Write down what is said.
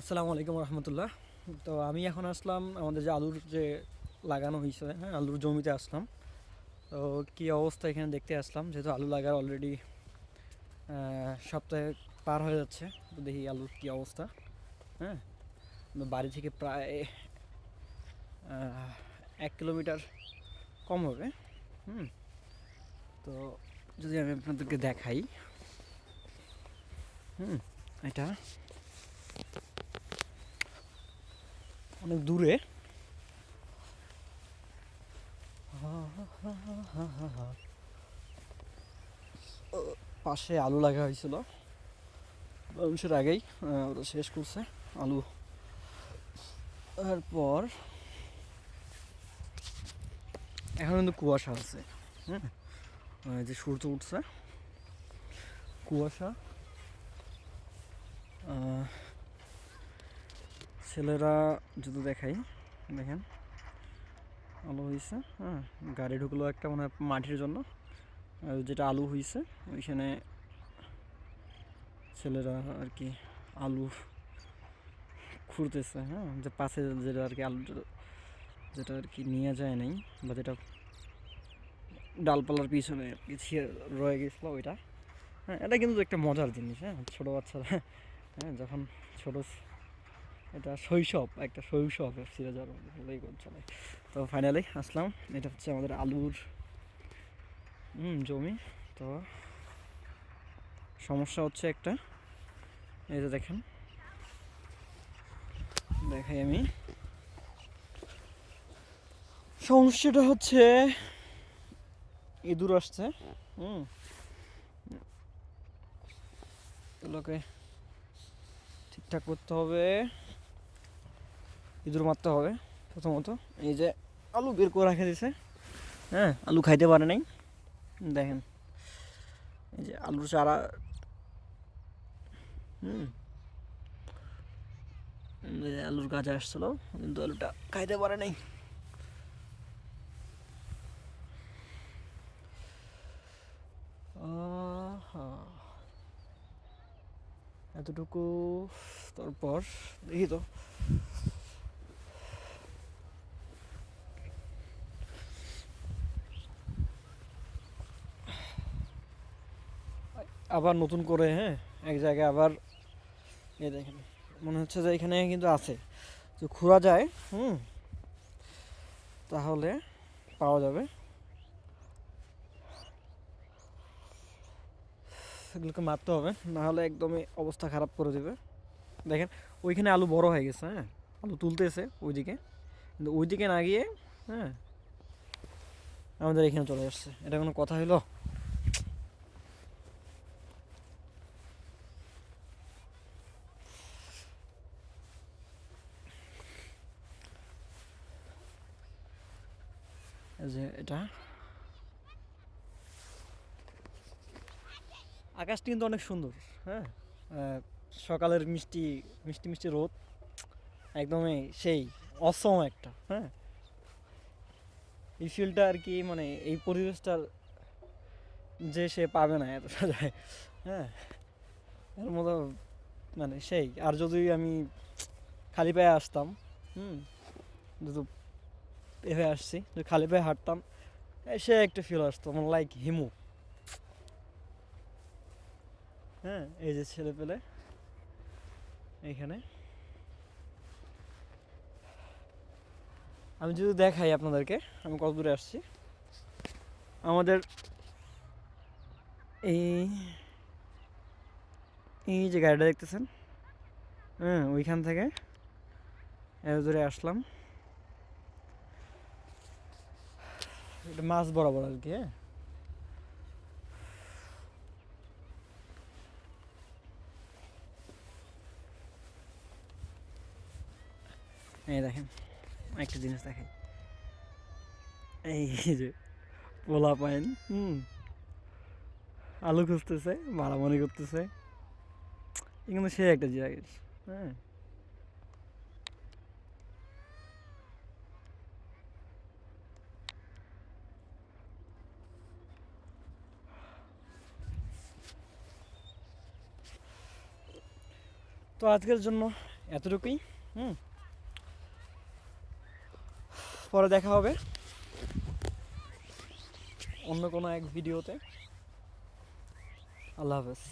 আসসালামু আলাইকুম রহমতুল্লাহ। তো আমি এখন আসলাম আমাদের যে আলুর যে লাগানো হয়েছে, হ্যাঁ, আলুর জমিতে আসলাম। তো কী অবস্থা এখানে দেখতে আসলাম, যেহেতু আলু লাগার অলরেডি সপ্তাহে পার হয়ে যাচ্ছে। তো দেখি আলুর কী অবস্থা। হ্যাঁ, তো বাড়ি থেকে প্রায় 1 কিলোমিটার কম হবে। হুম। তো যদি আমি আপনাদেরকে দেখাই, হুম, এটা অনেক দূরে। পাশে আলু লাগা হয়েছিল মানুষের আগেই, ওরা শেষ করছে আলু। তারপর এখন কিন্তু কুয়াশা আছে। হ্যাঁ, যে সূর্য উঠছে, কুয়াশা। ছেলেরা যদি দেখাই, দেখেন আলু হয়েছে। হ্যাঁ, গাড়ি ঢুকলো একটা মানে মাটির জন্য। যেটা আলু হয়েছে ওইখানে ছেলেরা আর কি আলু খুঁড়তেছে। হ্যাঁ, যে পাশে যেটা আর কি আলু যেটা আর কি নিয়ে যায় নাই, বা যেটা ডালপালার পিছনে আর কি রয়ে গেছিলো ওইটা। হ্যাঁ, এটা কিন্তু একটা মজার জিনিস। হ্যাঁ, ছোটো বাচ্চারা, হ্যাঁ, যখন ছোটো, এটা একটা শৈশব ফিরে যাওয়ার বলেই চলে। তো ফাইনালি আসলাম, এটা হচ্ছে আমাদের আলুর জমি। তো সমস্যা হচ্ছে একটা, এই যে দেখেন, দেখাই আমি। সমস্যাটা হচ্ছে ইঁদুর আসছে। হুম, এগুলোকে ঠিকঠাক করতে হবে, ইঁদুর মারতে হবে প্রথমত। এই যে আলু বের করে রেখে দিছে, হ্যাঁ, আলু খাইতে পারে নাই। দেখেন এই যে আলুর চারা। হুম, এই যে আলুর গাছ আসছিল, কিন্তু আলুটা খাইতে পারে নাই। আহা, এতটুকু। তারপর দেখি তো, আবার নতুন করে, হ্যাঁ, এক জায়গায় আবার, এই দেখেন, মনে হচ্ছে যে এখানে কিন্তু আছে, যে খোঁড়া যায়, হুম, তাহলে পাওয়া যাবে। এগুলোকে মারতে হবে, না হলে একদমই অবস্থা খারাপ করে দেবে। দেখেন ওইখানে আলু বড় হয়ে গেছে, হ্যাঁ, আলু তুলতেছে ওইদিকে, কিন্তু ওইদিকে না গিয়ে, হ্যাঁ, আমাদের এখানে চলে আসছে। এটা কোনো কথা হলো? এই যে এটা, আকাশটি কিন্তু অনেক সুন্দর। হ্যাঁ, সকালের মিষ্টি মিষ্টি মিষ্টি রোদ, একদমই সেই অসম একটা। হ্যাঁ, এই ফিলটা আর কি, মানে এই পরিবেশটার যে সে পাবে না এত যায়। হ্যাঁ, এর মতো মানে সেই। আর যদি আমি খালি পায়ে আসতাম, হুম, যদি এভাবে আসছি, যদি খালি পায়ে হাঁটতাম, সে একটা ফিল আসতো, মানে লাইক হিমু। হ্যাঁ, এই যে ছেলে পেলে এইখানে, আমি যদি দেখাই আপনাদেরকে আমি কত দূরে আসছি। আমাদের এই এই যে গাড়িটা দেখতেছেন, হ্যাঁ, ওইখান থেকে এত দূরে আসলাম। এটা মাছ বরাবর আর কি। হ্যাঁ, এই দেখেন, একটা জিনিস দেখাই। এই যে পোলা পাইন, আলু খুঁজতেছে, মারামারি করতেছে, কিন্তু সে একটা জিনিস। হ্যাঁ, তো আজকের জন্য এতটুকুই। হুম, পরে দেখা হবে অন্য কোনো এক ভিডিওতে। আল্লাহ হাফেজ।